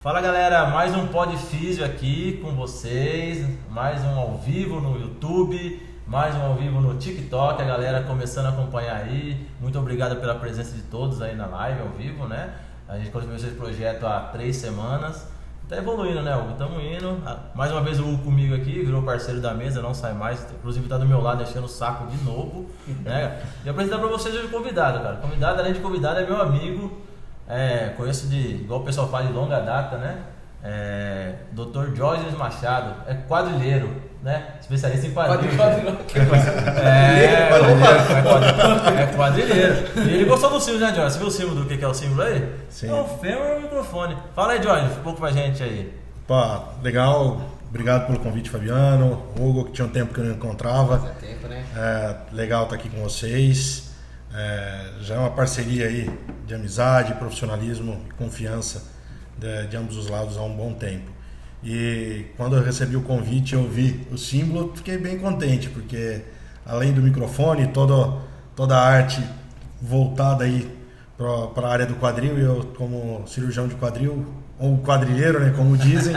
Fala galera, mais um Pod Físio aqui com vocês, mais um ao vivo no YouTube, mais um ao vivo no TikTok, a galera começando a acompanhar aí, muito obrigado pela presença de todos aí na live ao vivo, né? A gente começou esse projeto há 3 semanas, tá evoluindo, né, Hugo? Estamos indo, mais uma vez o Hugo comigo aqui, virou parceiro da mesa, não sai mais, inclusive tá do meu lado enchendo o saco de novo, né? E apresentar pra vocês hoje o convidado, cara, convidado, além de convidado, é meu amigo. Conheço igual o pessoal fala, de longa data, né? Dr. Diógenes Machado, é quadrilheiro, né? Especialista em quadrilha. É quadrilheiro. E ele gostou do símbolo, né, Diógenes? Você viu o símbolo do que é o símbolo aí? Sim. É o fêmur e o microfone. Fala aí, Diógenes, um pouco pra gente aí. Pá, legal. Obrigado pelo convite, Fabiano. Hugo, que tinha um tempo que eu não encontrava. Faz tempo, né? Legal estar aqui com vocês. Já é uma parceria aí de amizade, profissionalismo e confiança de ambos os lados há um bom tempo. E quando eu recebi o convite, eu vi o símbolo, fiquei bem contente, porque além do microfone, toda a arte voltada aí para a área do quadril, e eu como cirurgião de quadril, ou quadrilheiro, né, como dizem,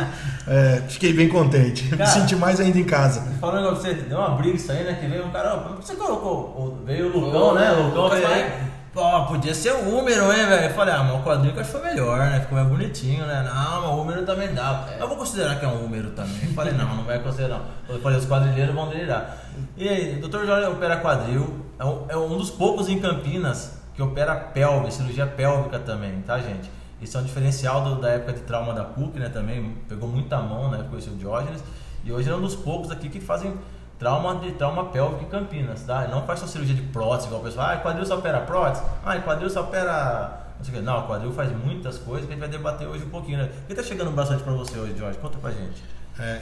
fiquei bem contente. Cara, me senti mais ainda em casa. Falando igual você, deu uma briga isso aí, né? Que veio um cara, você colocou, veio o Lucão, né? O Lucão veio aí. Pô, podia ser o Húmero, hein, velho? Eu falei, mas o quadril que eu acho que foi melhor, né? Ficou mais bonitinho, né? Não, mas o Húmero também dá. Eu vou considerar que é um Húmero também. Eu falei, não vai considerar não. Eu falei, os quadrilheiros vão delirar. E aí, o Dr. Jorge opera quadril, é um dos poucos em Campinas que opera pelve, cirurgia pélvica também, tá, gente? Isso é um diferencial da época de trauma da PUC, né, também, pegou muita mão, né, conheci o Diógenes, e hoje é um dos poucos aqui que fazem trauma pélvico em Campinas, tá? Ele não faz só cirurgia de prótese, igual o pessoal, quadril só opera prótese, quadril só opera... Não, o quadril faz muitas coisas que a gente vai debater hoje um pouquinho, né? O que tá chegando bastante pra você hoje, Diógenes? Conta pra gente.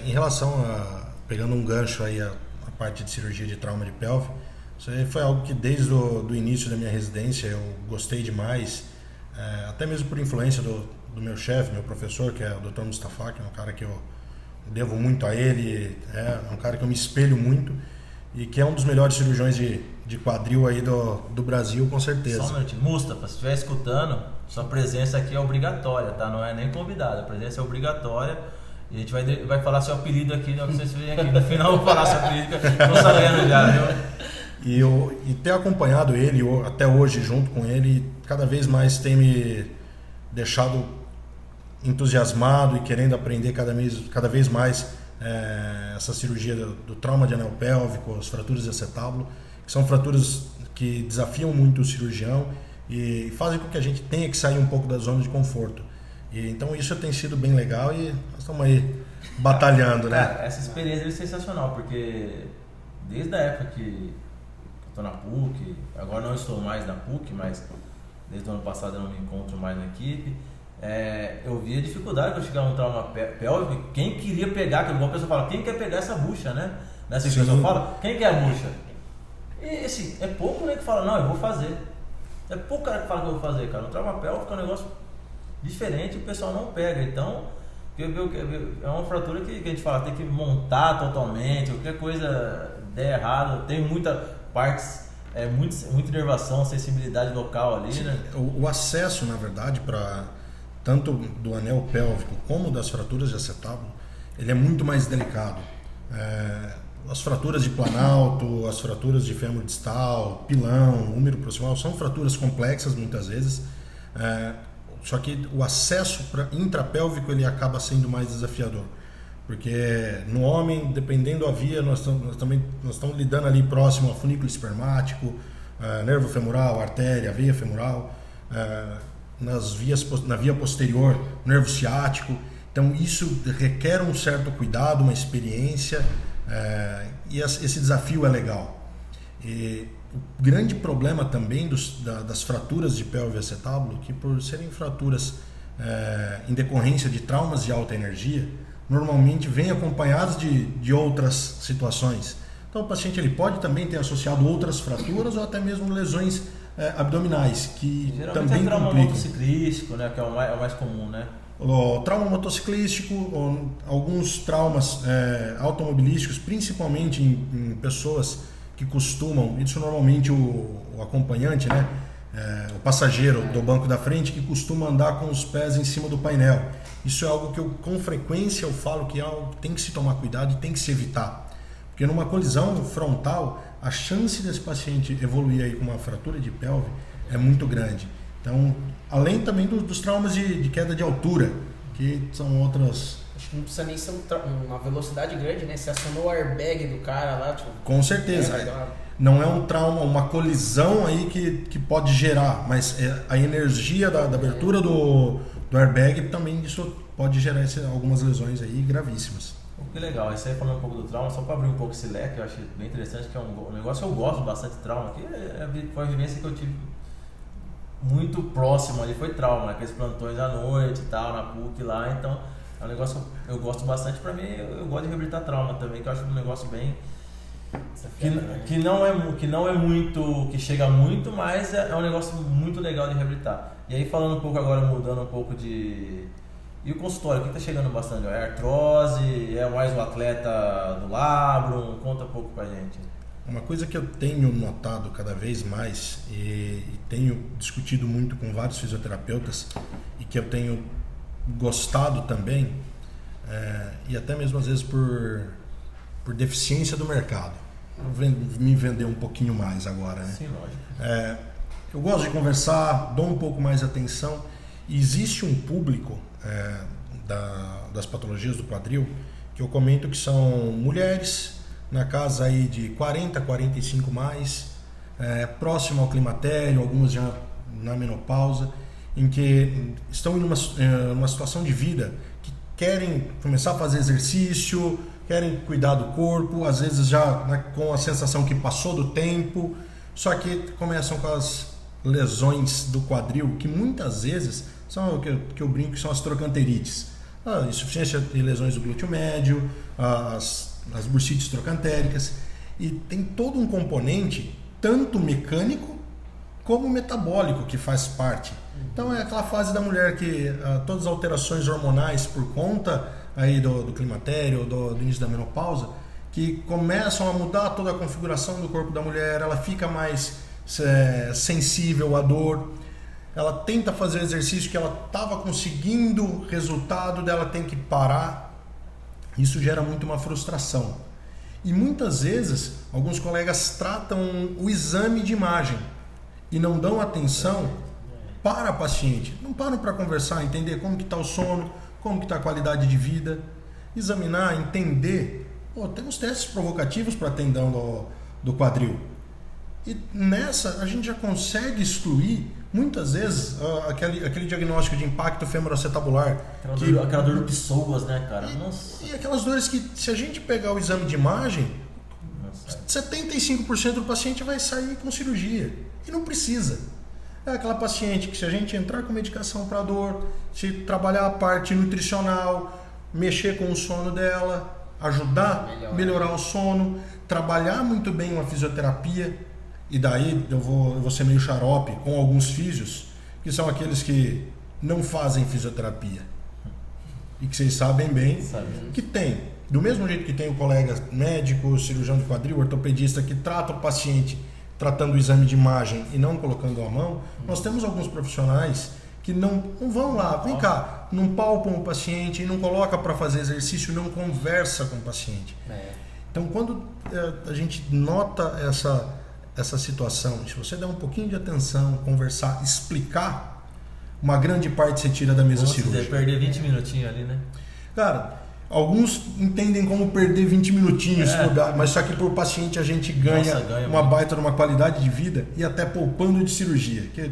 Em relação pegando um gancho aí, a parte de cirurgia de trauma de pelve, isso aí foi algo que desde o início da minha residência eu gostei demais. Até mesmo por influência do meu chefe, meu professor, que é o Dr. Mustafa, que é um cara que eu devo muito a ele, é um cara que eu me espelho muito e que é um dos melhores cirurgiões de quadril aí do Brasil, com certeza. Só um minutinho, Mustafa, se estiver escutando, sua presença aqui é obrigatória, tá? Não é nem convidada, a presença é obrigatória e a gente vai falar seu apelido aqui, não sei se vem aqui, no final eu vou falar seu apelido, que eu tô sabendo já, viu? E ter acompanhado ele até hoje junto com ele, cada vez mais tem me deixado entusiasmado e querendo aprender cada vez mais essa cirurgia do trauma de anel pélvico, as fraturas de acetábulo, que são fraturas que desafiam muito o cirurgião e fazem com que a gente tenha que sair um pouco da zona de conforto. Então isso tem sido bem legal e nós estamos aí batalhando, né? Cara, essa experiência é sensacional, porque desde a época que estou na PUC, agora não estou mais na PUC, mas desde o ano passado eu não me encontro mais na equipe. Eu vi a dificuldade para chegar a um trauma pélvico. Quem queria pegar, que igual a pessoa fala, quem quer pegar essa bucha, né? Nessa que a pessoa fala, quem quer a bucha? E assim, é pouco, né, que fala, não, eu vou fazer. É pouco cara que fala que eu vou fazer, cara. O trauma pélvico é um negócio diferente, o pessoal não pega. Então, é uma fratura que a gente fala, tem que montar totalmente, qualquer coisa der errado, tem muita partes, muita inervação, sensibilidade local ali, né? O acesso, na verdade, para tanto do anel pélvico como das fraturas de acetábulo, ele é muito mais delicado. As fraturas de planalto, as fraturas de fêmur distal, pilão, úmero proximal, são fraturas complexas muitas vezes, só que o acesso intrapélvico ele acaba sendo mais desafiador. Porque no homem, dependendo da via, nós estamos lidando ali próximo ao funículo espermático, nervo femoral, artéria, veia femoral, na via posterior, nervo ciático. Então isso requer um certo cuidado, uma experiência, e esse desafio é legal. E o grande problema também das fraturas de pelve e acetábulo, que por serem fraturas em decorrência de traumas de alta energia, normalmente vem acompanhados de outras situações. Então o paciente ele pode também ter associado outras fraturas ou até mesmo lesões abdominais, que geralmente também trauma complicam. Motociclístico, né, que é o mais comum, né? O trauma motociclístico, alguns traumas automobilísticos, principalmente em pessoas que costumam, isso normalmente o acompanhante, né, o passageiro do banco da frente, que costuma andar com os pés em cima do painel. isso é algo que com frequência eu falo que é algo que tem que se tomar cuidado e tem que se evitar. Porque numa colisão frontal, a chance desse paciente evoluir aí com uma fratura de pelve é muito grande. Então, além também dos traumas de queda de altura, que são outras... Acho que não precisa nem ser uma velocidade grande, né? Você acionou o airbag do cara lá, tipo... Com certeza. Não é um trauma, uma colisão aí que pode gerar, mas a energia da abertura do airbag também isso pode gerar algumas lesões aí gravíssimas. Que legal, isso aí falando um pouco do trauma, só para abrir um pouco esse leque, eu acho bem interessante, que é um negócio que eu gosto bastante de trauma, que foi a vivência que eu tive muito próximo ali, foi trauma, aqueles plantões à noite e tal, na PUC lá, então é um negócio que eu gosto bastante. Para mim, eu gosto de reabilitar trauma também, que eu acho um negócio bem... Que não é muito, que chega muito, mas é um negócio muito legal de reabilitar. E aí falando um pouco agora, mudando um pouco de... E o consultório, o que está chegando bastante? É artrose? É mais o atleta do labrum? Conta um pouco pra gente. Uma coisa que eu tenho notado cada vez mais e tenho discutido muito com vários fisioterapeutas e que eu tenho gostado também, e até mesmo às vezes por deficiência do mercado. Vou me vender um pouquinho mais agora, né? Sim, lógico. Eu gosto de conversar, dou um pouco mais de atenção. Existe um público das patologias do quadril que eu comento que são mulheres na casa aí de 40, 45 mais, próximo ao climatério, algumas já na menopausa, em que estão em uma situação de vida que querem começar a fazer exercício, querem cuidar do corpo, às vezes já com a sensação que passou do tempo, só que começam com as lesões do quadril, que muitas vezes são o que eu brinco que são as trochanterites, a insuficiência de lesões do glúteo médio, as bursites trocantéricas, e tem todo um componente tanto mecânico como metabólico que faz parte. Então é aquela fase da mulher que todas as alterações hormonais por conta aí do climatério, do início da menopausa, que começam a mudar toda a configuração do corpo da mulher, ela fica mais sensível à dor, ela tenta fazer o exercício que ela estava conseguindo resultado dela, tem que parar. Isso gera muito uma frustração. E muitas vezes alguns colegas tratam o exame de imagem e não dão atenção para a paciente, não param para conversar, entender como que está o sono, como que está a qualidade de vida, examinar, entender. Temos testes provocativos para tendão do quadril. E nessa a gente já consegue excluir muitas vezes aquele diagnóstico de impacto femoroacetabular. Aquela dor de pessoas, né, cara? Nossa. E aquelas dores que, se a gente pegar o exame de imagem, 75% do paciente vai sair com cirurgia. E não precisa. É aquela paciente que, se a gente entrar com medicação para dor, se trabalhar a parte nutricional, mexer com o sono dela, ajudar a melhorar o sono, trabalhar muito bem uma fisioterapia. E daí eu vou ser meio xarope com alguns físios, que são aqueles que não fazem fisioterapia. E que vocês sabem bem que tem. Do mesmo jeito que tem o colega médico, cirurgião de quadril, ortopedista, que trata o paciente tratando o exame de imagem e não colocando a mão, nós temos alguns profissionais que não vão lá, vem cá, não palpam o paciente, não coloca para fazer exercício, não conversa com o paciente. Então, quando a gente nota essa situação, se você der um pouquinho de atenção, conversar, explicar, uma grande parte você tira da mesa cirúrgica. Perder 20 minutinhos ali, né? Cara, alguns entendem como perder 20 minutinhos, mas só que por paciente a gente ganha uma baita de uma qualidade de vida e até poupando de cirurgia, que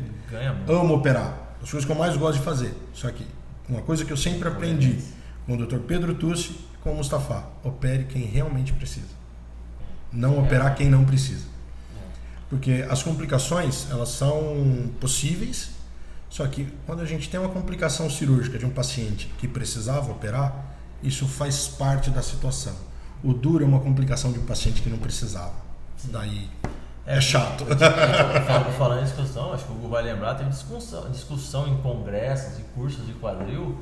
amo operar. As coisas que eu mais gosto de fazer. Só que uma coisa que eu sempre aprendi com o Dr. Pedro Tussi e com o Mustafa: opere quem realmente precisa. Não operar quem não precisa. Porque as complicações, elas são possíveis, só que quando a gente tem uma complicação cirúrgica de um paciente que precisava operar, isso faz parte da situação. O duro é uma complicação de um paciente que não precisava. Daí é chato. Falando em discussão, acho que o Hugo vai lembrar, teve discussão em congressos e cursos de quadril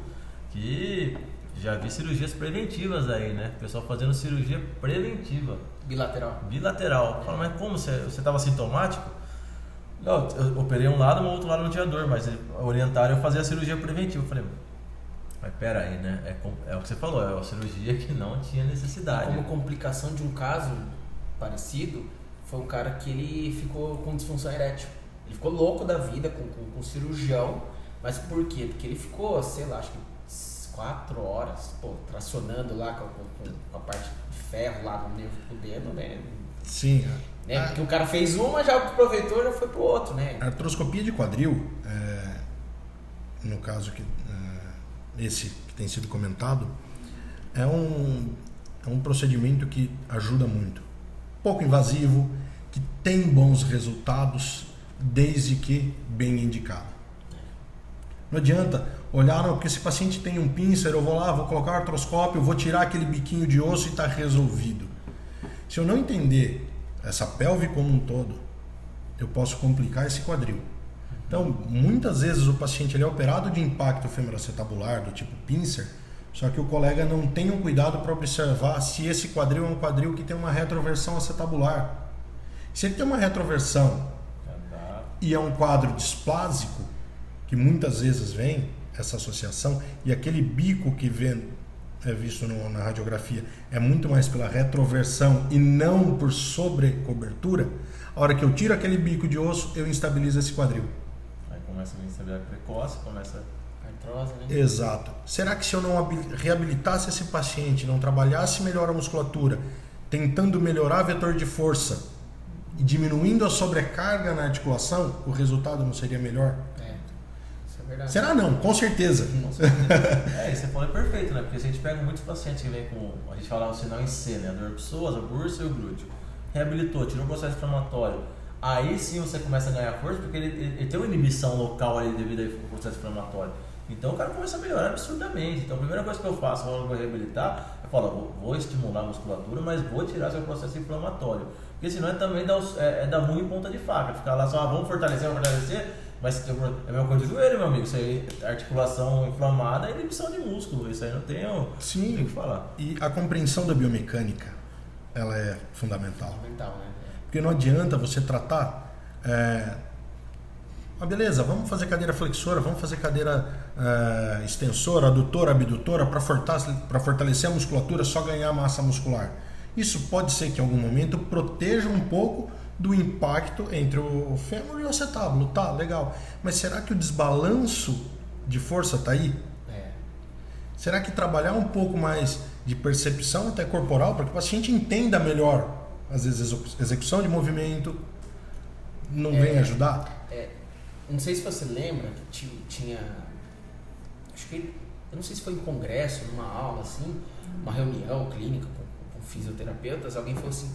que já vi cirurgias preventivas aí, né? O pessoal fazendo cirurgia preventiva. Bilateral. Fala, mas como você estava sintomático? Não, eu operei um lado, mas o outro lado não tinha dor, mas orientaram eu fazer a cirurgia preventiva. Eu falei, Mas pera aí, né? É o que você falou, é uma cirurgia que não tinha necessidade. Como complicação de um caso parecido, foi um cara que ele ficou com disfunção erétil. Ele ficou louco da vida com cirurgião, mas por quê? Porque ele ficou, sei lá, acho que 4 horas, tracionando lá com a parte de ferro lá no nervo do dedo, né? Sim. Né? Porque o cara fez uma, já aproveitou, já foi pro outro, né? A artroscopia de quadril, no caso esse que tem sido comentado, é um procedimento que ajuda muito. Pouco invasivo, que tem bons resultados, desde que bem indicado. Não adianta olhar, não, porque esse paciente tem um pincer, eu vou lá, vou colocar o artroscópio, vou tirar aquele biquinho de osso e está resolvido. Se eu não entender essa pelve como um todo, eu posso complicar esse quadril. Então, muitas vezes o paciente ele é operado de impacto femoroacetabular do tipo pincer, só que o colega não tem um cuidado para observar se esse quadril é um quadril que tem uma retroversão acetabular. Se ele tem uma retroversão e é um quadro displásico, que muitas vezes vem essa associação, e aquele bico que é visto na radiografia é muito mais pela retroversão e não por sobrecobertura, a hora que eu tiro aquele bico de osso, eu instabilizo esse quadril. Aí começa a instabilidade precoce, começa artrose, né? Exato. Será que se eu não reabilitasse esse paciente, não trabalhasse melhor a musculatura, tentando melhorar vetor de força e diminuindo a sobrecarga na articulação, o resultado não seria melhor? Isso é verdade. Será não? Com certeza. Isso você falou é perfeito, né? Porque se a gente pega muitos pacientes que vêm com, a gente fala o sinal em C, né? A dor psoas, a bursa e o glúteo. Reabilitou, tirou um processo inflamatório. Aí sim você começa a ganhar força, porque ele tem uma inibição local ali devido ao processo inflamatório. Então o cara começa a melhorar absurdamente. Então a primeira coisa que eu faço quando eu vou reabilitar, eu falo, vou estimular a musculatura, mas vou tirar seu processo inflamatório. Porque senão também dá murro em ponta de faca. Ficar lá só, vamos fortalecer, mas é a mesma coisa do joelho, meu amigo. Isso aí, articulação inflamada é inibição de músculo. Isso aí não tem o que falar. E a compreensão da biomecânica, ela é fundamental. Fundamental, né? Porque não adianta você tratar... beleza, vamos fazer cadeira flexora, vamos fazer cadeira extensora, adutora, abdutora, para fortalecer a musculatura, só ganhar massa muscular. Isso pode ser que em algum momento proteja um pouco do impacto entre o fêmur e o acetábulo, tá, legal. Mas será que o desbalanço de força está aí? Será que trabalhar um pouco mais de percepção até corporal, para que o paciente entenda melhor, às vezes, execução de movimento, não vem ajudar? Não sei se você lembra que tinha, acho que, eu não sei se foi em congresso, numa aula assim, uma reunião clínica com fisioterapeutas, alguém falou assim,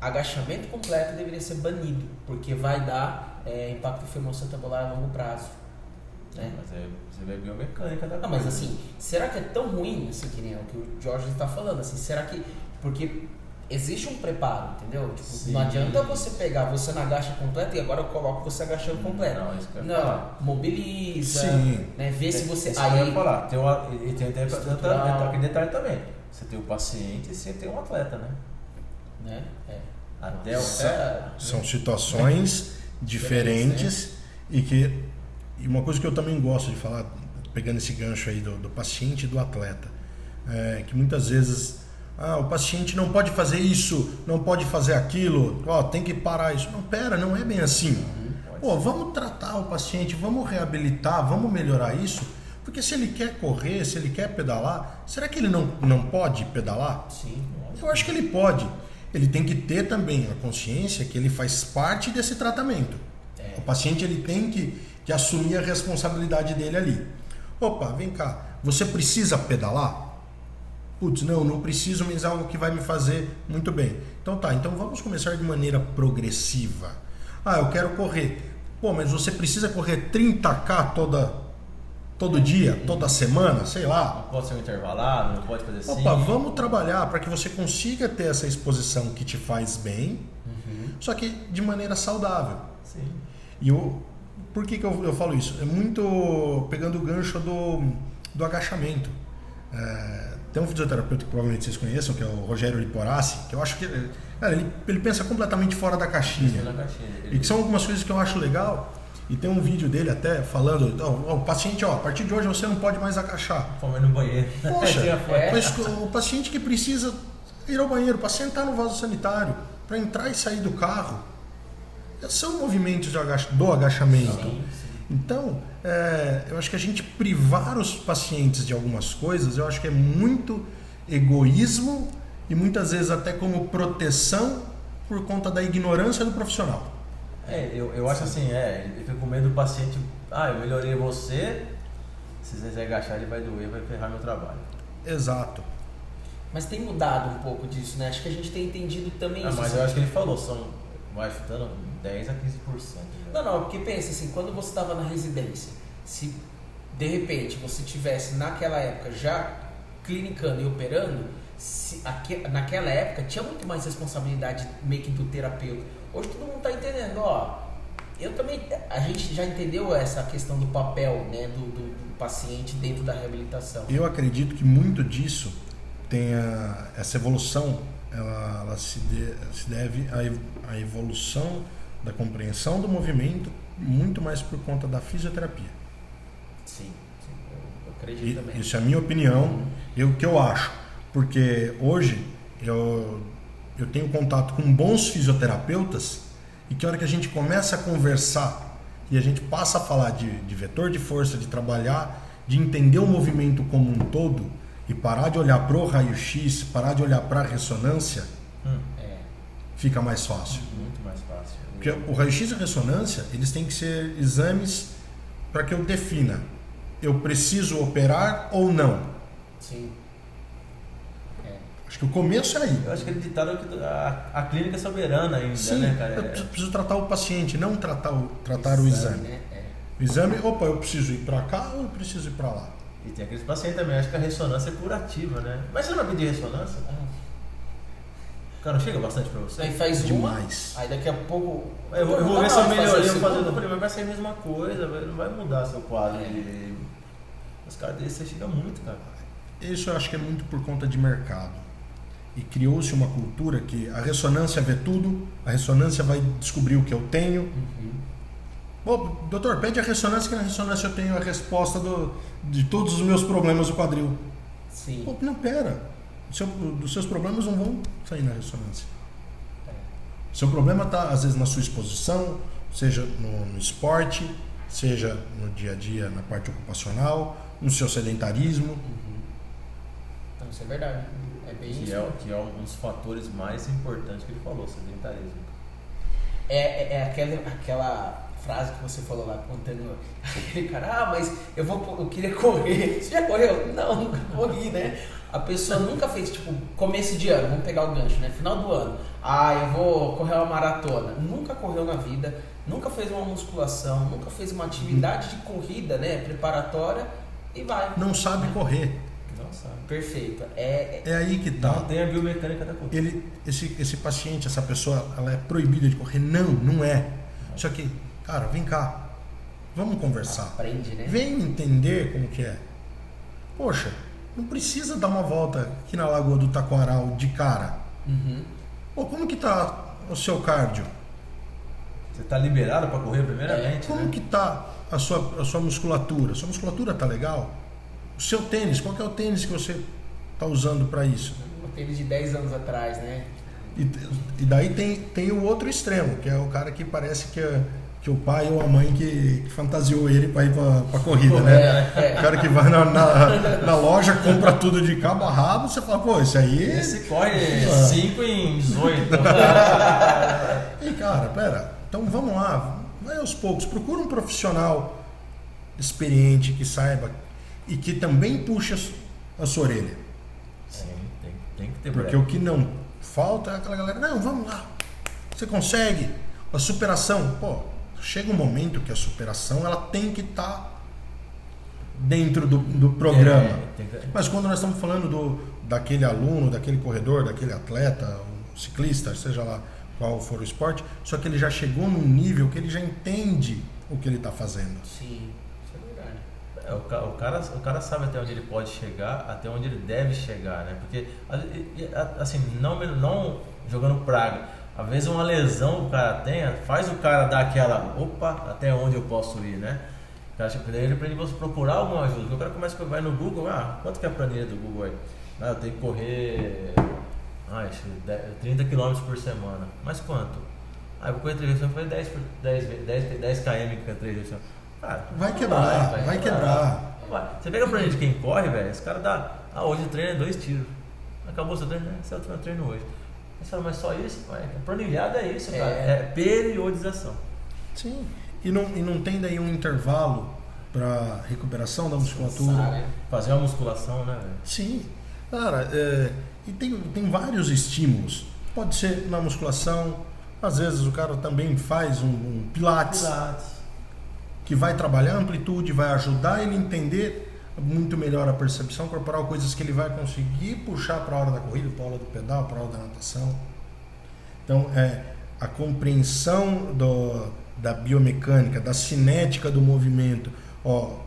agachamento completo deveria ser banido, porque vai dar impacto femoroacetabular a longo prazo. Né? Mas você vê a biomecânica da coisa. Mas assim, será que é tão ruim, assim, que nem é o que o Jorge está falando, assim, será que, porque existe um preparo, entendeu? Tipo, não adianta você pegar, você não agacha completo e agora eu coloco você agachando completo. Não, isso que eu ia falar. Mobiliza, né? Vê se você... Isso aí eu ia falar. Tem aquele detalhe também. Você tem o paciente e você tem um atleta, né? Até são situações diferentes, né? E uma coisa que eu também gosto de falar, pegando esse gancho aí do paciente e do atleta, que muitas vezes o paciente não pode fazer isso, não pode fazer aquilo, tem que parar isso. Não é bem assim. Vamos tratar o paciente, vamos reabilitar, vamos melhorar isso, porque se ele quer correr, se ele quer pedalar, será que ele não pode pedalar? Sim. Eu acho que ele pode. Ele tem que ter também a consciência que ele faz parte desse tratamento. O paciente ele tem que assumir a responsabilidade dele ali. Vem cá, você precisa pedalar? Putz, não preciso, mas é algo que vai me fazer muito bem. Então vamos começar de maneira progressiva. Eu quero correr. Mas você precisa correr 30K todo dia, toda semana, sei lá. Não pode ser um intervalado, não pode fazer assim. Vamos trabalhar para que você consiga ter essa exposição que te faz bem, só que de maneira saudável. Sim. E por que eu falo isso? É muito pegando o gancho do agachamento. Tem um fisioterapeuta que provavelmente vocês conheçam, que é o Rogério Liporassi, que eu acho que ele pensa completamente fora da caixinha. E que são algumas coisas que eu acho legal. E tem um vídeo dele até falando, o paciente, a partir de hoje você não pode mais agachar. Fomos no banheiro. Poxa, mas o paciente que precisa ir ao banheiro, para sentar no vaso sanitário, para entrar e sair do carro, são movimentos do agachamento. Sim. Então, eu acho que a gente privar os pacientes de algumas coisas, eu acho que é muito egoísmo e muitas vezes até como proteção por conta da ignorância do profissional. Eu acho assim, ele fica com medo do paciente, eu melhorei você, se você agachar ele vai doer, vai ferrar meu trabalho. Exato. Mas tem mudado um pouco disso, né? Acho que a gente tem entendido também isso. Mas eu acho que ele falou, vai chutando 10 a 15%. Não, porque pensa assim, quando você estava na residência, se de repente você tivesse naquela época já clinicando e operando, naquela época tinha muito mais responsabilidade meio que do terapeuta. Hoje todo mundo está entendendo, a gente já entendeu essa questão do papel, né, do paciente dentro da reabilitação. Eu acredito que muito disso essa evolução, ela se deve à evolução da compreensão do movimento, muito mais por conta da fisioterapia. Sim, eu acredito também. Isso é a minha opinião, o que eu acho, porque hoje eu tenho contato com bons fisioterapeutas e que a hora que a gente começa a conversar e a gente passa a falar de vetor de força, de trabalhar, de entender o movimento como um todo e parar de olhar para o raio-x, parar de olhar para a ressonância, fica mais fácil. Muito mais fácil. Porque o raio-x e a ressonância, eles têm que ser exames para que eu defina, eu preciso operar ou não. Sim. Acho que o começo é aí. Eu acho que ele ditado que a clínica é soberana ainda, Sim, né, cara? eu preciso tratar o paciente, não tratar o exame. Né? O exame, eu preciso ir para cá ou eu preciso ir para lá? E tem aqueles pacientes também, acho que a ressonância é curativa, né? Mas você não vai pedir ressonância? O cara não chega bastante pra você? Aí faz Demais. aí daqui a pouco... Eu vou ver se eu melhorei, eu fazer falei, mas vai ser a mesma coisa, não vai mudar seu quadro. Os caras deles, você chega muito, cara. Isso eu acho que é muito por conta de mercado. E criou-se uma cultura que a ressonância vê tudo, a ressonância vai descobrir o que eu tenho. Doutor, pede a ressonância, que na ressonância eu tenho a resposta de todos os meus problemas do quadril. Sim. Não, pera. Os seus problemas não vão sair na ressonância. Seu problema está, às vezes, na sua exposição, seja no esporte, seja no dia a dia, na parte ocupacional, no seu sedentarismo. Não, isso é verdade. É bem isso. Que é um dos fatores mais importantes que ele falou, sedentarismo. Aquela frase que você falou lá, contando aquele cara, mas eu queria correr. Você já correu? Não, nunca corri, né? A pessoa nunca fez, tipo, começo de ano, vamos pegar o gancho, né? Final do ano. Eu vou correr uma maratona. Nunca correu na vida, nunca fez uma musculação, nunca fez uma atividade de corrida, né? Preparatória e vai. Não sabe correr. Não sabe. Perfeito. É aí que tá. Não tem a biomecânica da corrida. Esse paciente, essa pessoa, ela é proibida de correr? Não é. Só que, cara, vem cá. Vamos conversar. Aprende, né? Vem entender como que é. Poxa, não precisa dar uma volta aqui na Lagoa do Taquaral de cara. Como que tá o seu cardio? Você tá liberado para correr primeiramente, Como que tá a sua musculatura? Sua musculatura tá legal? O seu tênis, qual que é o tênis que você tá usando para isso? O tênis de 10 anos atrás, né? E daí tem o outro extremo, que é o cara que parece que o pai ou a mãe que fantasiou ele para ir para corrida, né? O cara que vai na loja, compra tudo de cabo a rabo, você fala, esse aí... Esse corre 5 em 18. E cara, pera, então vamos lá, vai aos poucos, procura um profissional experiente que saiba e que também puxa a sua orelha. Sim, tem que ter. Porque o que não falta é aquela galera, não, vamos lá, você consegue, a superação, chega um momento que a superação ela tem que estar dentro do programa. Mas quando nós estamos falando daquele aluno, daquele corredor, daquele atleta, o ciclista, seja lá qual for o esporte, só que ele já chegou num nível que ele já entende o que ele está fazendo. Sim, isso é O verdade. cara sabe até onde ele pode chegar, até onde ele deve chegar, né? Porque, assim, não jogando praga, Às vezes uma lesão que o cara tenha, faz o cara dar aquela, opa, até onde eu posso ir, né? Daí ele aprende você procurar alguma ajuda. Porque o cara começa a vai no Google, quanto que é a planilha do Google aí? Eu tenho que correr 30 km por semana. Mas quanto? Eu vou correr 3 vezes, eu falei 10 km com 3 vezes. Vai quebrar. Você pega a planilha de quem corre, velho, esse cara dá, hoje o treino é 2 tiros. Acabou o seu treino, esse é o meu treino hoje. Você fala, mas só isso? Planilhada é isso, cara. É periodização. Sim. E não tem daí um intervalo para recuperação da musculatura? Fazer uma musculação, né, velho? Sim. Cara, e tem vários estímulos. Pode ser na musculação, às vezes o cara também faz um pilates. Que vai trabalhar a amplitude, vai ajudar ele a entender muito melhor a percepção corporal, coisas que ele vai conseguir puxar para a hora da corrida, para a hora do pedal, para a hora da natação. Então, a compreensão da biomecânica, da cinética do movimento, o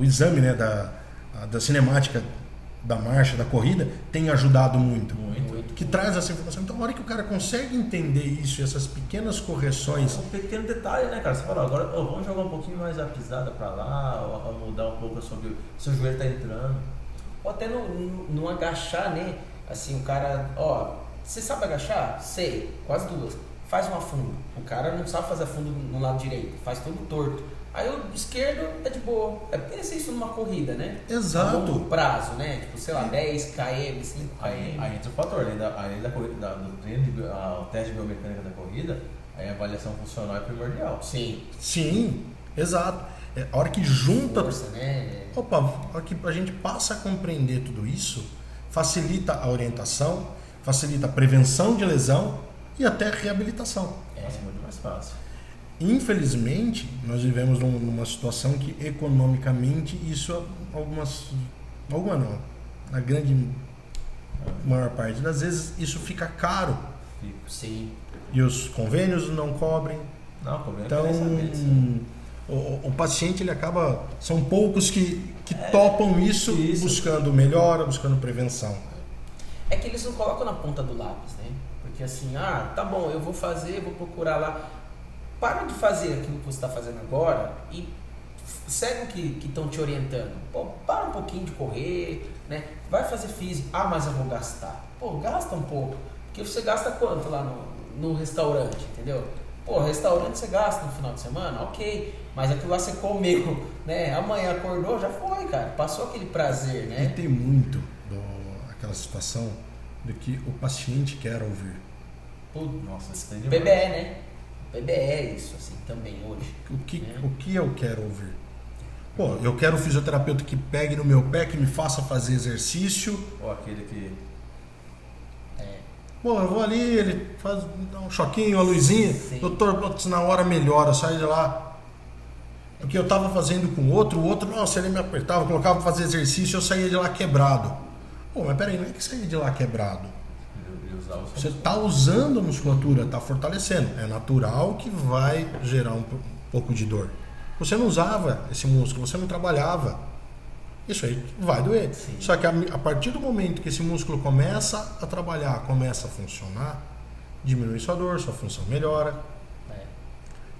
exame, né, da cinemática da marcha, da corrida, tem ajudado muito. Que traz essa informação. Então, na hora que o cara consegue entender isso, essas pequenas correções... É um pequeno detalhe, né, cara? Você fala, agora vamos jogar um pouquinho mais a pisada para lá, ou mudar um pouco sobre o seu joelho tá entrando. Ou até não agachar, né? Assim, o cara, você sabe agachar? Sei, quase 2. Faz um afundo. O cara não sabe fazer afundo no lado direito, faz todo torto. Aí o esquerdo é de boa. É pensar isso numa corrida, né? Exato. A longo prazo, né? Tipo, sei lá, 10 km, 5 km. Aí entra o fator, além da corrida, do treino, o teste de biomecânica da corrida, aí a avaliação funcional é primordial. Sim, exato. A hora que junta... Força, né? A hora que a gente passa a compreender tudo isso, facilita a orientação, facilita a prevenção de lesão e até a reabilitação. Nossa, muito mais fácil. Infelizmente, nós vivemos numa situação que economicamente isso, na grande maior parte das vezes, isso fica caro. Sim. E os convênios não cobrem. Não, convênio então, o paciente, ele acaba... São poucos que topam isso, buscando melhora, buscando prevenção. É que eles não colocam na ponta do lápis, né? Porque assim, tá bom, eu vou procurar lá... Para de fazer aquilo que você está fazendo agora e segue o que estão te orientando. Para um pouquinho de correr, né? Vai fazer físico. Mas eu vou gastar. Gasta um pouco. Porque você gasta quanto lá no restaurante, entendeu? Restaurante você gasta no final de semana? Ok. Mas aquilo lá você comeu, né? Amanhã acordou, já foi, cara. Passou aquele prazer, né? E tem muito aquela situação do que o paciente quer ouvir. Nossa, isso tem demais. BBE, né? BBE é isso, assim, também hoje. O que eu quero ouvir? Eu quero um fisioterapeuta que pegue no meu pé, que me faça fazer exercício. Ou aquele que... Eu vou ali, ele dá um choquinho, uma luzinha. Sim. Doutor, na hora melhora, eu saio de lá. Porque eu estava fazendo com o outro, nossa, ele me apertava, colocava para fazer exercício, eu saía de lá quebrado. Mas peraí, não é que saía de lá quebrado. Você está usando a musculatura, está fortalecendo. É natural que vai gerar um pouco de dor. Você não usava esse músculo, você não trabalhava. Isso aí vai doer. Sim. Só que a partir do momento que esse músculo começa a trabalhar, começa a funcionar, diminui sua dor, sua função melhora.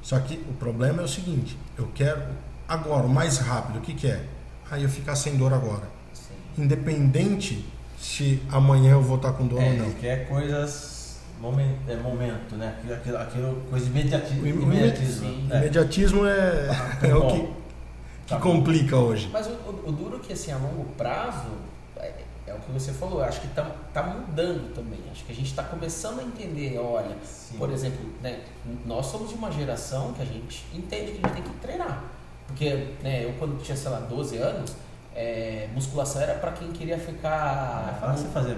Só que o problema é o seguinte, eu quero agora, o mais rápido, o que é? Eu ficar sem dor agora. Sim. Independente se amanhã eu vou estar com dor ou não. Ele quer coisas momento, né? Aquilo coisa de imediatismo. Imediatismo é o que complica hoje. Mas o duro que assim, a longo prazo é o que você falou, eu acho que tá mudando também. Acho que a gente está começando a entender, olha, sim. Por exemplo, né, nós somos de uma geração que a gente entende que a gente tem que treinar. Porque eu quando tinha, sei lá, 12 anos, musculação era para quem queria ficar fácil fazer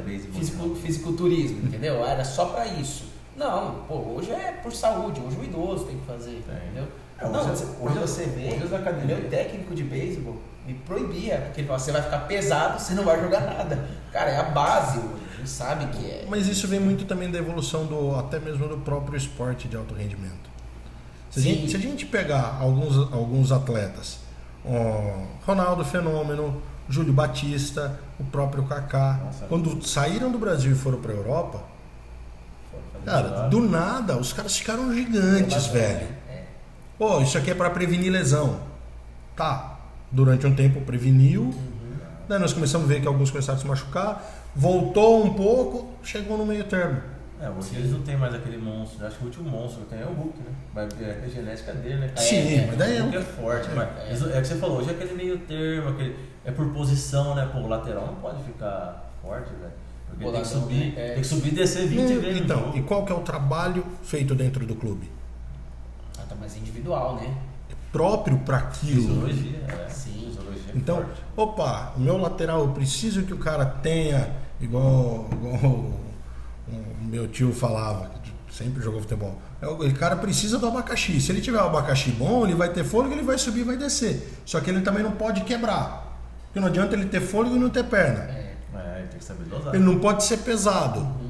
fisiculturismo, entendeu? Era só para isso. Não, hoje é por saúde, hoje o idoso tem que fazer, entendeu? Hoje você vê, meu técnico de beisebol me proibia, porque ele fala, você vai ficar pesado, você não vai jogar nada. Cara, é a base hoje, a gente sabe que é. Mas isso vem muito também da evolução até mesmo do próprio esporte de alto rendimento. Se a gente pegar alguns atletas, Ronaldo Fenômeno, Júlio Batista, o próprio Kaká, quando saíram do Brasil e foram para a Europa, Cara, do nada, os caras ficaram gigantes, velho. Pô, isso aqui é pra prevenir lesão. Tá, durante um tempo preveniu, daí nós começamos a ver que alguns começaram a se machucar, voltou um pouco, chegou no meio termo. Hoje eles não tem mais aquele monstro, acho que o último monstro que tem é o Hulk, né? Vai ver a genética dele, né? Sim, mas daí o Hulk é forte, mas é que você falou, hoje é aquele meio termo, é por posição, né? Pô, o lateral não pode ficar forte, velho. Porque tem que subir e descer 20 vezes. Então, e qual que é o trabalho feito dentro do clube? Tá mais individual, né? Próprio para aquilo. Fisiologia, Sim. Fisiologia então, forte. Opa, o meu lateral, eu preciso que o cara tenha, igual o meu tio falava, que sempre jogou futebol. O cara precisa do abacaxi. Se ele tiver um abacaxi bom, ele vai ter fôlego, ele vai subir e vai descer. Só que ele também não pode quebrar. Porque não adianta ele ter fôlego e não ter perna. Ele tem que saber dosar. Ele não pode ser pesado.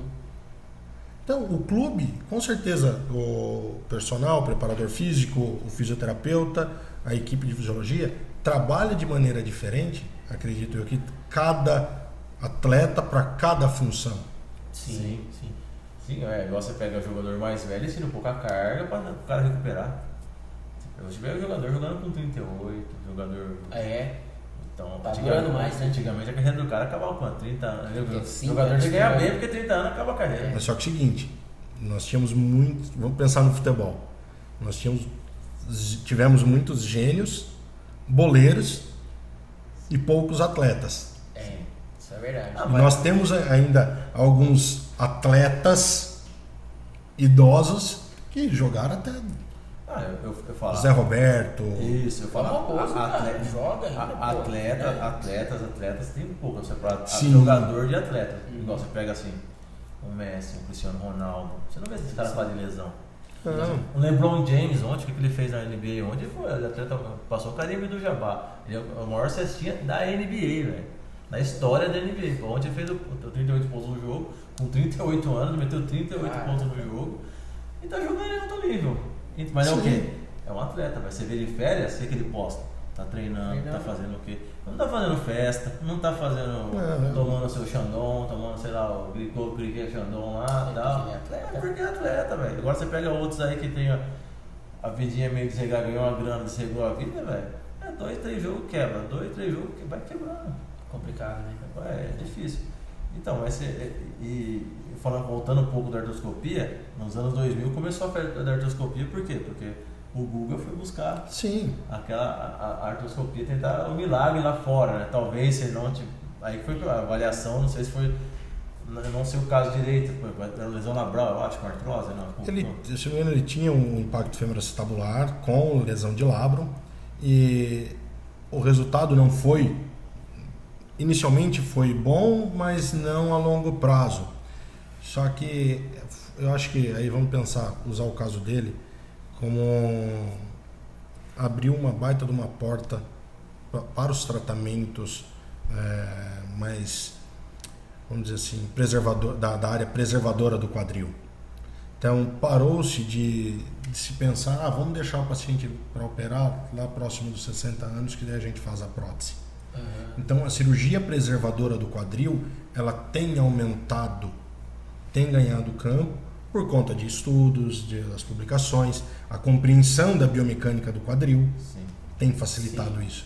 Então, o clube, com certeza, o personal, o preparador físico, o fisioterapeuta, a equipe de fisiologia, trabalha de maneira diferente, acredito eu, que cada atleta para cada função. Sim, igual você pega o jogador mais velho e tira um pouco a carga para o cara recuperar. Hoje vê o jogador jogando com 38, jogador... Então, tá durando mais, né? Antigamente a carreira do cara acabava com 30 anos. O O jogador tinha que ganhar bem porque 30 anos acaba a carreira. Mas só que é o seguinte, nós tínhamos muito... Vamos pensar no futebol. Nós tivemos muitos gênios, boleiros e poucos atletas. Isso é verdade. Nós temos ainda alguns atletas idosos que jogaram até... eu falo. Zé Roberto. Isso, eu falo. Joga ainda. Atletas tem pouco. Você fala jogador de atleta. Igual você pega assim, um Messi, um Cristiano Ronaldo. Você não vê esses caras falar de lesão. O LeBron James, ontem, o que ele fez na NBA? Ontem foi, o atleta passou o Caribe do Jabá. Ele é o maior cestinha da NBA, velho. Na história da NBA. Ontem ele fez 38 pontos no jogo, com 38 anos, meteu 38 pontos no jogo. E tá jogando em alto nível. Mas é o quê? É um atleta, vai ser ver ele férias, sei que ele posta. Tá treinando, tá fazendo o quê? Não tá fazendo festa, não tá fazendo. Tomando seu Xandão, tomando, sei lá, o Griquet Xandão lá e tal. É porque é atleta, velho. Agora você pega outros aí que tem a vidinha meio que você ganhou uma grana, desregou a vida, velho. 2, 3 jogos quebra, 2, 3 jogos vai quebrando. Complicado, né? É difícil. Então, voltando um pouco da artroscopia, nos anos 2000 começou a febre da artroscopia, por quê? Porque o Google foi buscar a artroscopia, tentar um milagre lá fora, né? Talvez se não, aí foi a avaliação, não sei se foi, não sei o caso direito, foi lesão labral, eu acho, com artrose, não. Se não me engano, ele tinha um impacto femoroacetabular com lesão de labro e o resultado não foi, inicialmente foi bom, mas não a longo prazo. Só que eu acho que aí vamos usar o caso dele como abriu uma baita de uma porta para os tratamentos mais, vamos dizer assim, da área preservadora do quadril. Então parou-se de se pensar, vamos deixar o paciente para operar lá próximo dos 60 anos, que daí a gente faz a prótese. Então a cirurgia preservadora do quadril, ela tem aumentado, tem ganhado campo por conta de estudos, das publicações, a compreensão da biomecânica do quadril tem facilitado isso.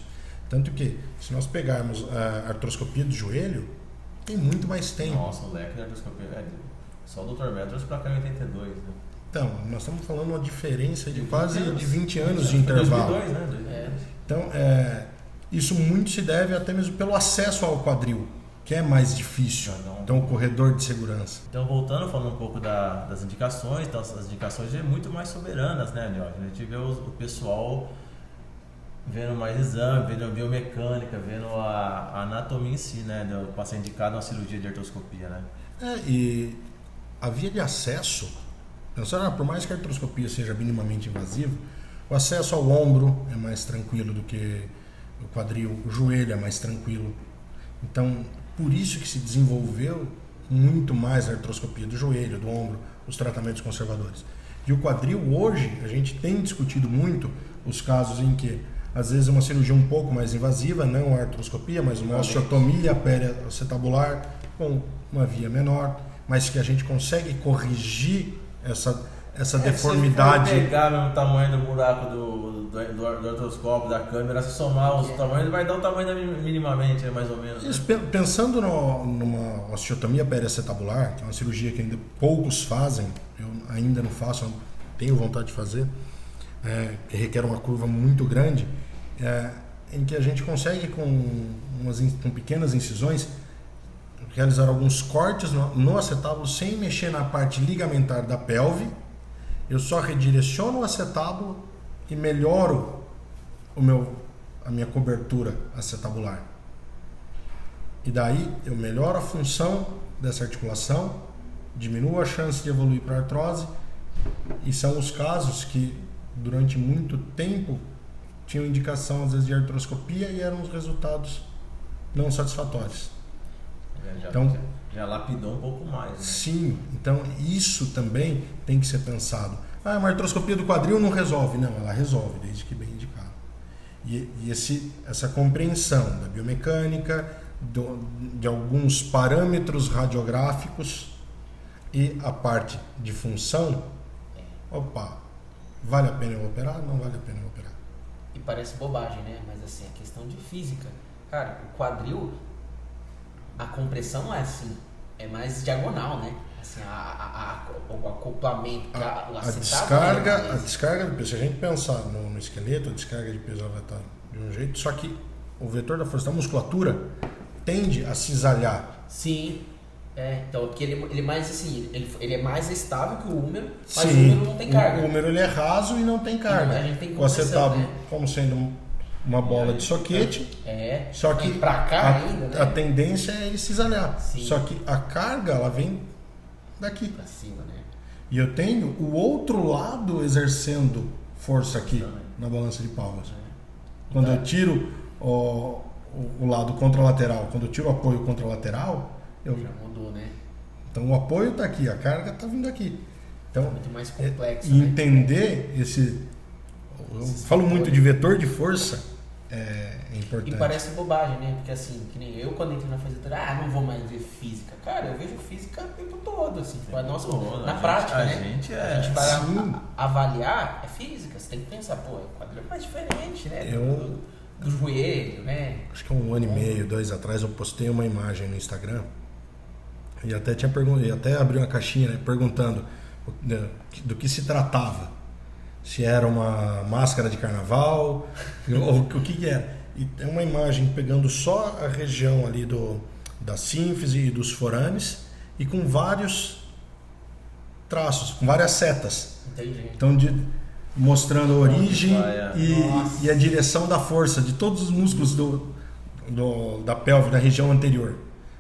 Tanto que, se nós pegarmos a artroscopia do joelho, tem muito mais tempo. Nossa, o leque da artroscopia só o Dr. Metros para cá em 82, né? Então, nós estamos falando uma diferença de quase de 20 anos de intervalo. 2002, né? Então, isso muito se deve até mesmo pelo acesso ao quadril, que é mais difícil. Então, o corredor de segurança. Então, voltando, falando um pouco das indicações, então, as indicações é muito mais soberanas, né, Diógenes? A gente vê o pessoal vendo mais exame, vendo a biomecânica, vendo a anatomia em si, né, para ser indicado uma cirurgia de artroscopia, né? E a via de acesso, por mais que a artroscopia seja minimamente invasiva, o acesso ao ombro é mais tranquilo do que o quadril, o joelho é mais tranquilo. Então, por isso que se desenvolveu muito mais a artroscopia do joelho, do ombro, os tratamentos conservadores. E o quadril hoje, a gente tem discutido muito os casos em que, às vezes, uma cirurgia um pouco mais invasiva, não a artroscopia, mas uma osteotomia periacetabular com uma via menor, mas que a gente consegue corrigir essa deformidade. Se for pegar o tamanho do buraco do artroscópio, da câmera, se somar os tamanhos, ele vai dar um tamanho minimamente, mais ou menos. Isso, pensando numa osteotomia periacetabular, que é uma cirurgia que ainda poucos fazem, eu ainda não faço, eu tenho vontade de fazer, que requer uma curva muito grande, em que a gente consegue, com pequenas incisões, realizar alguns cortes no acetábulo sem mexer na parte ligamentar da pelve. Eu só redireciono o acetábulo e melhoro a minha cobertura acetabular. E daí eu melhoro a função dessa articulação, diminuo a chance de evoluir para artrose, e são os casos que durante muito tempo tinham indicação às vezes de artroscopia e eram os resultados não satisfatórios. Já lapidou um pouco mais, né? Sim, então isso também tem que ser pensado. Uma artroscopia do quadril não resolve. Não, ela resolve, desde que bem indicado. E essa compreensão da biomecânica, de alguns parâmetros radiográficos e a parte de função, vale a pena eu operar? Não vale a pena eu operar. E parece bobagem, né? Mas assim, a questão de física. Cara, o quadril, a compressão não é assim, é mais diagonal, né? Assim, o acoplamento, a descarga do peso, se a gente pensar no esqueleto, a descarga de peso vai estar de um jeito, só que o vetor da força da musculatura tende a cisalhar. Sim, então porque ele mais assim, ele é mais estável que o húmero, mas sim, o húmero não tem carga. O húmero ele é raso e não tem carga. A gente tem o acetábulo, né? como sendo uma bola de soquete, só que pra cá ainda, né? A tendência é ele cisalhar. Sim. Só que a carga ela vem daqui pra cima, né? E eu tenho o outro lado exercendo força aqui na balança de palmas. Quando eu tiro o lado contralateral, quando eu tiro o apoio contralateral, já mudou, né? Então o apoio está aqui, a carga está vindo aqui. Então, muito mais complexo. E entender eu falo muito de vetor de força, é importante. E parece bobagem, né? Porque assim, que nem eu quando entrei na fisioterapia, não vou mais ver física. Cara, eu vejo física o tempo todo, assim. Tipo, na prática, a né? Gente a gente vai avaliar, é física. Você tem que pensar, o quadril é mais diferente, né? Do joelho, né? Acho que 1 ano e meio, 2 atrás, eu postei uma imagem no Instagram e até tinha até abri uma caixinha, né, perguntando do que se tratava. Se era uma máscara de carnaval, ou o que era. E é uma imagem pegando só a região ali da sínfise e dos forames e com vários traços, com várias setas. Entendi. Então, mostrando a origem e a direção da força de todos os músculos da pelve, da região anterior.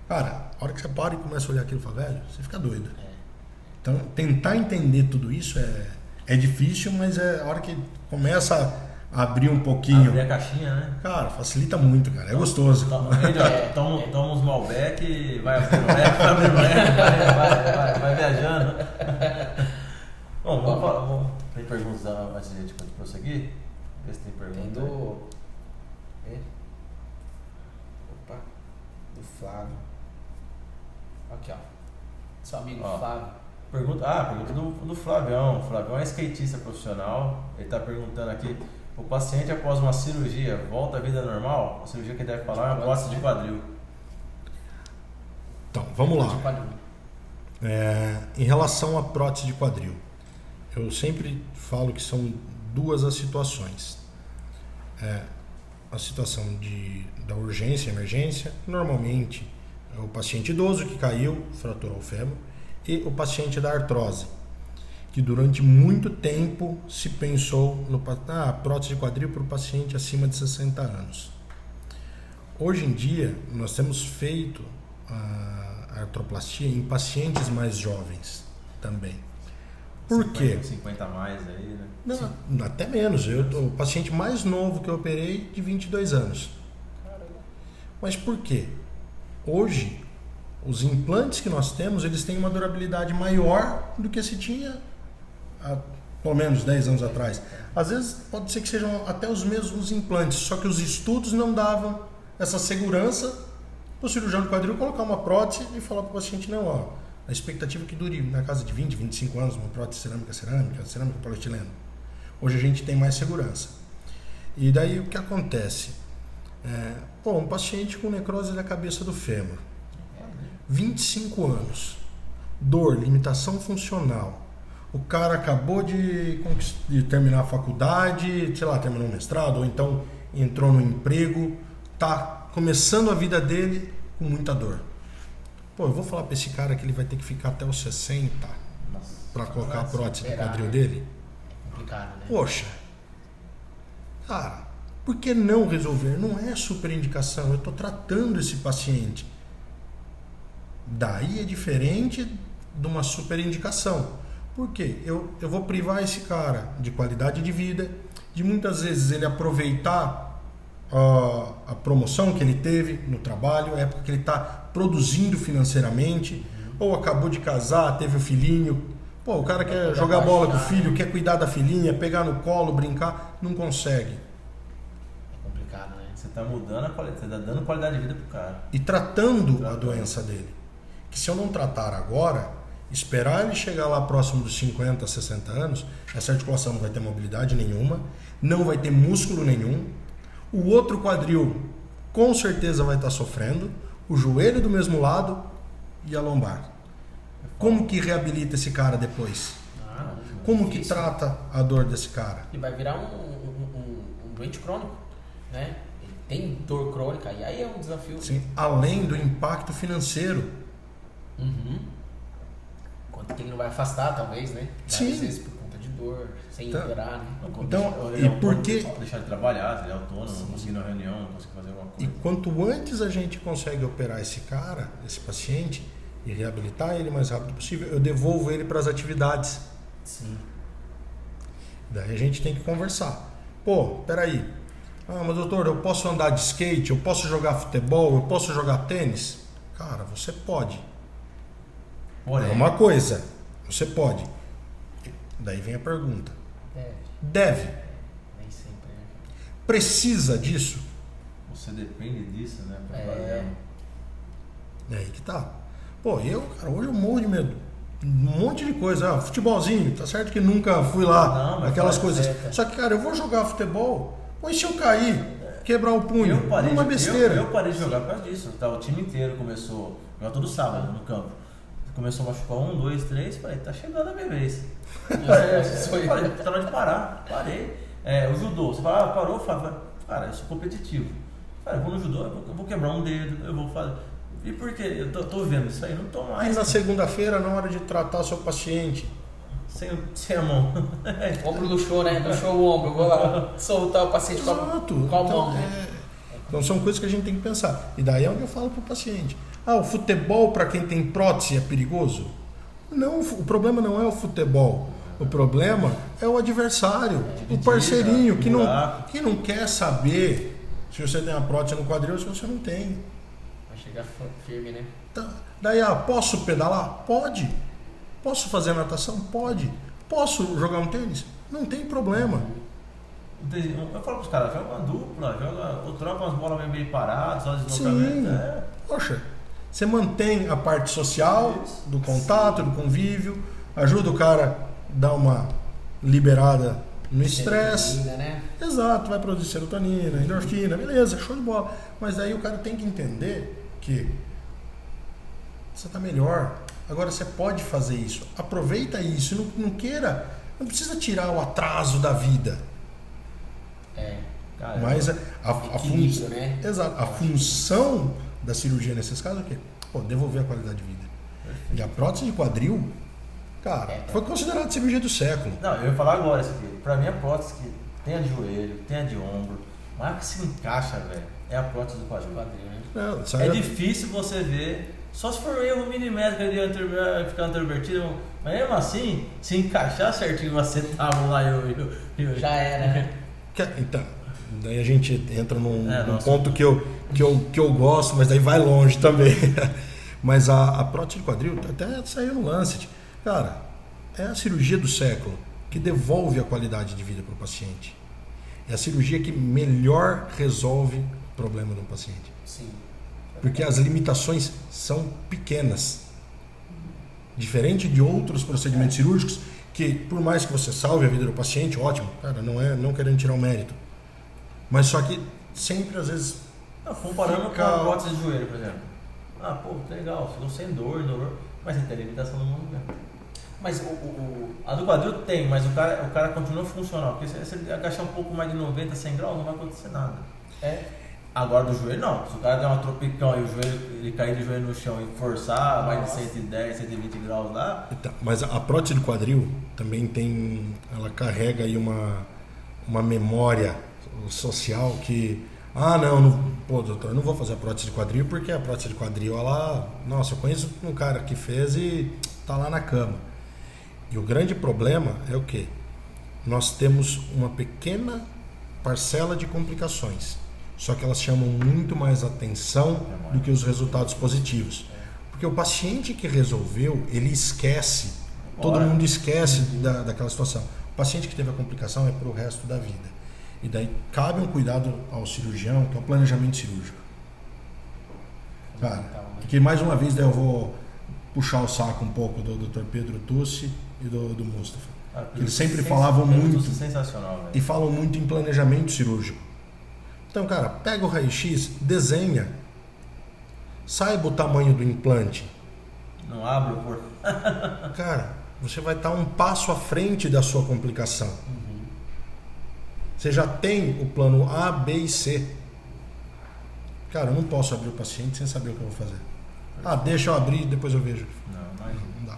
Cara, a hora que você para e começa a olhar aquilo e fala, velho, você fica doido. Então, tentar entender tudo isso é difícil, mas a hora que começa a abrir um pouquinho. Abrir a caixinha, né? Cara, facilita muito, cara. É gostoso. Toma uns Malbec, vai abrindo o leque, vai viajando. Bom, vamos. Tem perguntas antes de a gente prosseguir? Vê se tem pergunta. Do Flávio. Aqui, ó. Seu amigo Flávio. Pergunta do Flavião. O Flavião é skatista profissional. Ele está perguntando aqui: o paciente após uma cirurgia volta à vida normal? A cirurgia que ele deve falar é uma prótese de quadril. Então, vamos lá. Em relação à prótese de quadril, eu sempre falo que são duas as situações. A situação da urgência, emergência, normalmente é o paciente idoso que caiu, fraturou o fêmur, e o paciente da artrose, que durante muito tempo se pensou prótese de quadril para o paciente acima de 60 anos. Hoje em dia, nós temos feito a artroplastia em pacientes mais jovens também. Por quê? 50 a mais aí, né? Não, até menos. O paciente mais novo que eu operei, de 22 anos. Caramba. Mas por quê? Hoje, os implantes que nós temos, eles têm uma durabilidade maior do que se tinha há pelo menos 10 anos atrás. Às vezes, pode ser que sejam até os mesmos implantes, só que os estudos não davam essa segurança para o cirurgião de quadril colocar uma prótese e falar para o paciente, não, A expectativa é que dure na casa de 20, 25 anos, uma prótese cerâmica polietileno. Hoje a gente tem mais segurança. E daí o que acontece? Um paciente com necrose da cabeça do fêmur, 25 anos, dor, limitação funcional. O cara acabou de terminar a faculdade, sei lá, terminou o mestrado, ou então entrou no emprego, tá começando a vida dele com muita dor. Pô, eu vou falar pra esse cara que ele vai ter que ficar até os 60 para colocar a prótese do quadril dele? É complicado, né? Poxa, cara, por que não resolver? Não é super indicação, eu estou tratando esse paciente. Daí é diferente de uma super indicação. Por quê? Eu vou privar esse cara de qualidade de vida, de muitas vezes ele aproveitar a promoção que ele teve no trabalho, a época que ele está produzindo financeiramente, ou acabou de casar, teve o filhinho. Pô, o cara quer jogar bola com o filho, quer cuidar da filhinha, pegar no colo, brincar, não consegue. É complicado, né? Você está mudando a qualidade, você está dando qualidade de vida pro cara. E tratando a doença dele. Que se eu não tratar agora, esperar ele chegar lá próximo dos 50, 60 anos, essa articulação não vai ter mobilidade nenhuma, não vai ter músculo nenhum, o outro quadril com certeza vai estar sofrendo, o joelho do mesmo lado e a lombar. Como que reabilita esse cara depois? Como que trata a dor desse cara? Ele vai virar um doente crônico, né? Ele tem dor crônica e aí é um desafio. Sim, além do impacto financeiro. Quanto que ele não vai afastar, talvez, né? Sim. Às vezes por conta de dor, sem operar, né? Então, e por que... Deixar de trabalhar, ele é autônomo, não conseguir ir na reunião, não conseguir fazer alguma E coisa. quanto antes a gente consegue operar esse cara, esse paciente, e reabilitar ele o mais rápido possível, eu devolvo ele para as atividades. Sim. Daí a gente tem que conversar. Pô, peraí. Mas doutor, eu posso andar de skate, eu posso jogar futebol, eu posso jogar tênis? Cara, você pode. Porém, É uma coisa, você pode. Daí vem a pergunta. Deve. Nem sempre, né? Precisa disso? você depende disso, né? Pra É. fazer. É aí que tá. Pô, cara, hoje eu morro de medo. Um monte de coisa. Futebolzinho, tá certo que nunca fui lá, Não, mas aquelas faz coisas. certo. Só que, cara, eu vou jogar futebol, pô, e se eu cair, quebrar o punho? Eu parei, Uma besteira. eu parei de jogar por causa disso. Tá, o time inteiro começou a jogar todo sábado no campo. Começou a machucar 1, 2, 3, falei, tá chegando a minha vez. Falei, tá na hora de parar, parei. O judô, você fala, parou, fala, cara, eu sou competitivo. Falei, eu vou no judô, eu vou quebrar um dedo, eu vou fazer. E por quê? Eu tô vendo isso aí, não tô E mais. na segunda-feira, na hora de tratar o seu paciente, Sem a mão. Ombro do show, né? Do show o ombro. Vou lá soltar o paciente com a exato. mão, né? Então são coisas que a gente tem que pensar. E daí é onde eu falo pro paciente. O futebol para quem tem prótese é perigoso? Não, o problema não é o futebol. O problema é o adversário, o parceirinho que não quer saber se você tem uma prótese no quadril ou se você não tem. Vai chegar firme, né? Tá. Daí, posso pedalar? Pode. Posso fazer natação? Pode. Posso jogar um tênis? Não tem problema. Eu falo pros caras, joga uma dupla, ou troca umas bolas meio paradas, só deslocamento. Sim. Poxa, você mantém a parte social, do contato, do convívio, ajuda o cara a dar uma liberada no estresse. Né? Exato, vai produzir serotonina, endorfina, beleza, show de bola. Mas daí o cara tem que entender que você está melhor. Agora você pode fazer isso. Aproveita isso, não queira, não precisa tirar o atraso da vida. Mas equilíbrio, né? Exato, a função da cirurgia nesses casos é o quê? Devolver a qualidade de vida. E a prótese de quadril, cara, foi considerada cirurgia do século. Não, eu ia falar agora isso aqui. Pra mim a prótese que tem a de joelho, tem a de ombro, mas a que se encaixa, velho, é a prótese do quadril. Não, é difícil você ver, só se for um erro milimétrico de ficar anterovertido, mas mesmo assim, se encaixar certinho, você tava lá eu já era, né? Então, daí a gente entra num ponto que eu gosto, mas daí vai longe também. Mas a prótese de quadril até saiu no Lancet. Cara, é a cirurgia do século que devolve a qualidade de vida para o paciente. É a cirurgia que melhor resolve o problema do paciente. Sim. Porque as limitações são pequenas. Diferente de outros procedimentos cirúrgicos, que por mais que você salve a vida do paciente, ótimo, cara, não querendo tirar o mérito. Mas só que sempre, às vezes... Comparando com a prótese de joelho, por exemplo. Pô, legal, ficou sem dor, mas você tem limitação no movimento. Mas a do quadril tem, mas o cara continua funcional. Porque se ele agachar um pouco mais de 90, 100 graus, não vai acontecer nada. Agora do joelho não. Se o cara der uma tropicão e ele cair de joelho no chão e forçar mais de 110, 120 graus lá... Então, mas a prótese do quadril também tem... Ela carrega aí uma memória social que... Pô, doutor, eu não vou fazer a prótese de quadril porque a prótese de quadril, nossa, eu conheço um cara que fez e tá lá na cama. E o grande problema é o quê? Nós temos uma pequena parcela de complicações, só que elas chamam muito mais atenção do que os resultados positivos. Porque o paciente que resolveu, ele esquece, todo mundo esquece daquela situação. O paciente que teve a complicação é pro resto da vida. E daí cabe um cuidado ao cirurgião, que é o planejamento cirúrgico. Cara, porque mais uma vez daí eu vou puxar o saco um pouco do Dr. Pedro Tussi e do Mustafa. Eles sempre falavam muito, sensacional, velho. E falam muito em planejamento cirúrgico. Então, cara, pega o raio-x, desenha, saiba o tamanho do implante. Não abre o corpo. Cara, você vai estar um passo à frente da sua complicação. Você já tem o plano A, B e C. Cara, eu não posso abrir o paciente sem saber o que eu vou fazer. Deixa eu abrir e depois eu vejo. Não dá.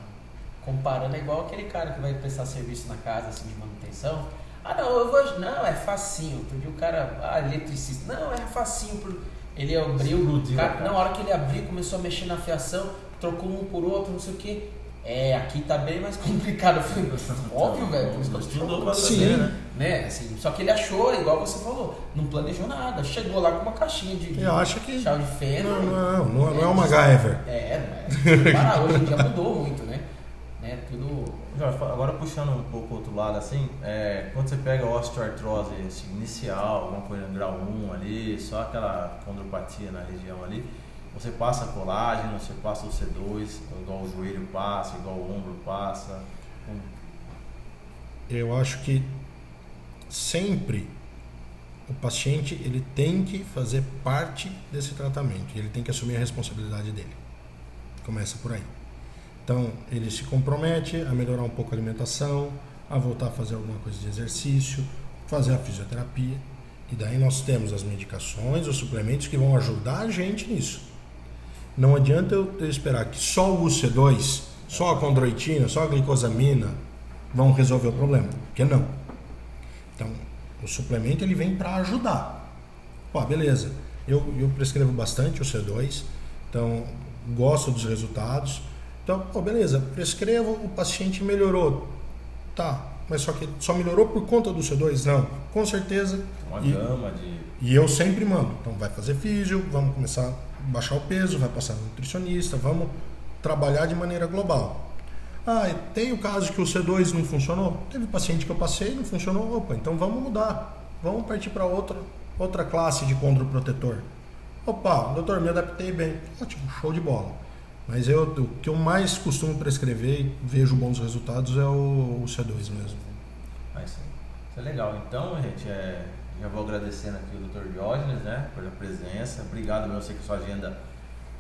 Comparando, é igual aquele cara que vai prestar serviço na casa assim, de manutenção. Não, é facinho. Porque o cara, eletricista, não, é facinho. Ele abriu, na hora que ele abriu, começou a mexer na fiação, trocou um por outro, não sei o que. Aqui tá bem mais complicado. Óbvio, velho. Sim. Né? Assim, só que ele achou, igual você falou, não planejou nada. Chegou lá com uma caixinha de chave de feno. Não é uma MacGyver. Hoje em dia mudou muito, né? Tudo... Agora puxando um pouco o outro lado, assim, quando você pega a osteoartrose assim, inicial, alguma coisa no grau 1 ali, só aquela condropatia na região ali, você passa colágeno, você passa o C2, igual o joelho passa, igual o ombro passa. Eu acho que sempre o paciente ele tem que fazer parte desse tratamento, ele tem que assumir a responsabilidade dele. Começa por aí. Então, ele se compromete a melhorar um pouco a alimentação, a voltar a fazer alguma coisa de exercício, fazer a fisioterapia. E daí nós temos as medicações, os suplementos que vão ajudar a gente nisso. Não adianta eu esperar que só o UC2, só a condroitina, só a glicosamina vão resolver o problema, porque não. Então, o suplemento ele vem para ajudar. Beleza, eu prescrevo bastante o C2, então gosto dos resultados. Então, beleza, prescrevo, o paciente melhorou. Tá, mas só que só melhorou por conta do C2? Não, com certeza. Uma gama de... E eu sempre mando. Então vai fazer físio, vamos começar a baixar o peso, vai passar no nutricionista, vamos trabalhar de maneira global. Tem o caso que o C2 não funcionou? Teve paciente que eu passei, não funcionou. Então vamos mudar. Vamos partir para outra classe de condroprotetor. Doutor, me adaptei bem. Ótimo, show de bola. Mas o que eu mais costumo prescrever e vejo bons resultados é o C2 mesmo. Isso é legal. Então, gente, já vou agradecendo aqui o Dr. Diógenes, né, pela presença. Obrigado, eu sei que sua agenda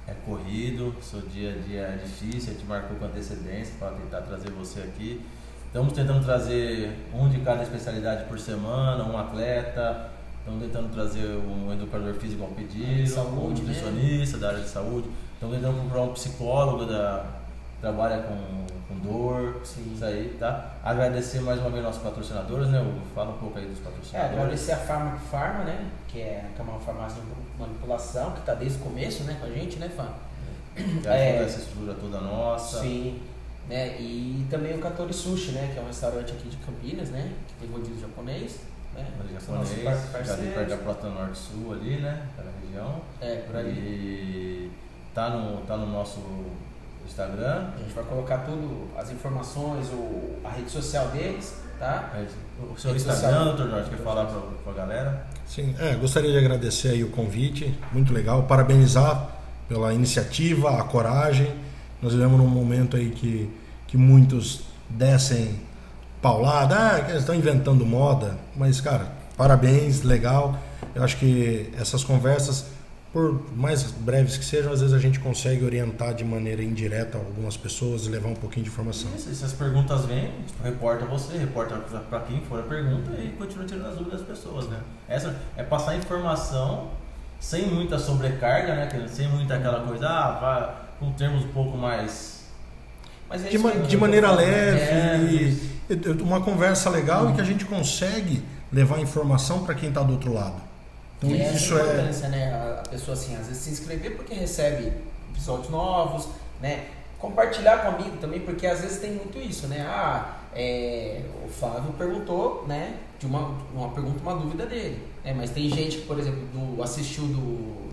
é corrido, seu dia a dia é difícil, a gente marcou com antecedência para tentar trazer você aqui. Estamos tentando trazer um de cada especialidade por semana, um atleta. Estamos tentando trazer um educador físico ao pedido, um nutricionista da área de saúde. Estamos tentando procurar um psicólogo que trabalha com dor. Sim. Isso aí, tá? Agradecer mais uma vez nossos patrocinadores, né, Hugo? Fala um pouco aí dos patrocinadores. Agradecer a Farma, né? Que é uma farmácia de manipulação, que está desde o começo, né, com a gente, né, Fã? Essa estrutura toda nossa. Sim. Né? E também o Katori Sushi, né? Que é um restaurante aqui de Campinas, né? Que tem rodízio japonês. Já deu perto da Prota Norte Sul ali, né? Aquela região. Por ali. E tá no nosso Instagram. A gente vai colocar tudo, as informações, a rede social deles, tá? O seu Instagram, doutor Jorge, quer falar pra galera? Sim, gostaria de agradecer aí o convite, muito legal, parabenizar pela iniciativa, a coragem Nós vivemos num momento aí que muitos descem paulada, que eles estão inventando moda, mas, cara, parabéns, legal. Eu acho que essas conversas, por mais breves que sejam, às vezes a gente consegue orientar de maneira indireta algumas pessoas e levar um pouquinho de informação. Isso, e se as perguntas vêm, tipo, reporta você, reporta para quem for a pergunta e continua tirando as dúvidas das pessoas, né? Essa é passar informação sem muita sobrecarga, né? Sem muita aquela coisa, vai com termos um pouco mais... Mas de maneira leve, uma conversa legal e que a gente consegue levar informação para quem está do outro lado. Então, isso a importância, né? A pessoa, assim, às vezes se inscrever porque recebe episódios novos, né? Compartilhar comigo também, porque às vezes tem muito isso, né? O Flávio perguntou, né? De uma pergunta, uma dúvida dele, né? Mas tem gente que, por exemplo, assistiu do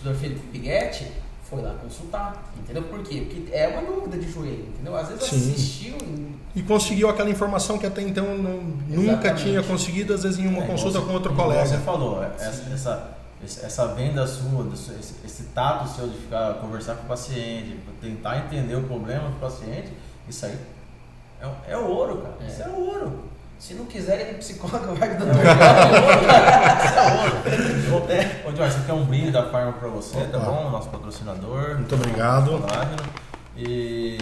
Dr. Felipe Biguetti, foi lá consultar, entendeu? Por quê? Porque é uma dúvida de joelho, entendeu? Às vezes assistiu e conseguiu aquela informação que até então nunca tinha conseguido, às vezes em uma consulta com outro colega. Você falou, essa venda sua, esse tato seu de conversar com o paciente, tentar entender o problema do paciente, isso aí é ouro, cara. Isso é ouro. Se não quiser ir no psicólogo, vai do Ô, Jorge, isso aqui é um brinde da Pharma pra você, tá bom? Nosso patrocinador. Muito obrigado. E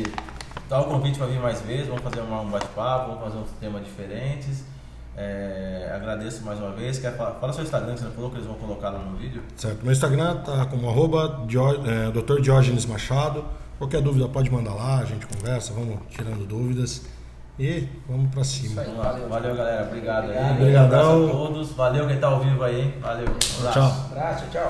dá o convite para vir mais vezes, vamos fazer um bate-papo, vamos fazer uns temas diferentes. Agradeço mais uma vez. Fala seu Instagram, que você falou que eles vão colocar lá no vídeo. Certo, meu Instagram tá como Dr. Diógenes Machado. Qualquer dúvida pode mandar lá, a gente conversa, vamos tirando dúvidas. E vamos pra cima. Aí, valeu, galera. Obrigado aí. Obrigadão. Um abraço a todos. Valeu quem tá ao vivo aí. Valeu. Um abraço. Tchau. Abraço, tchau.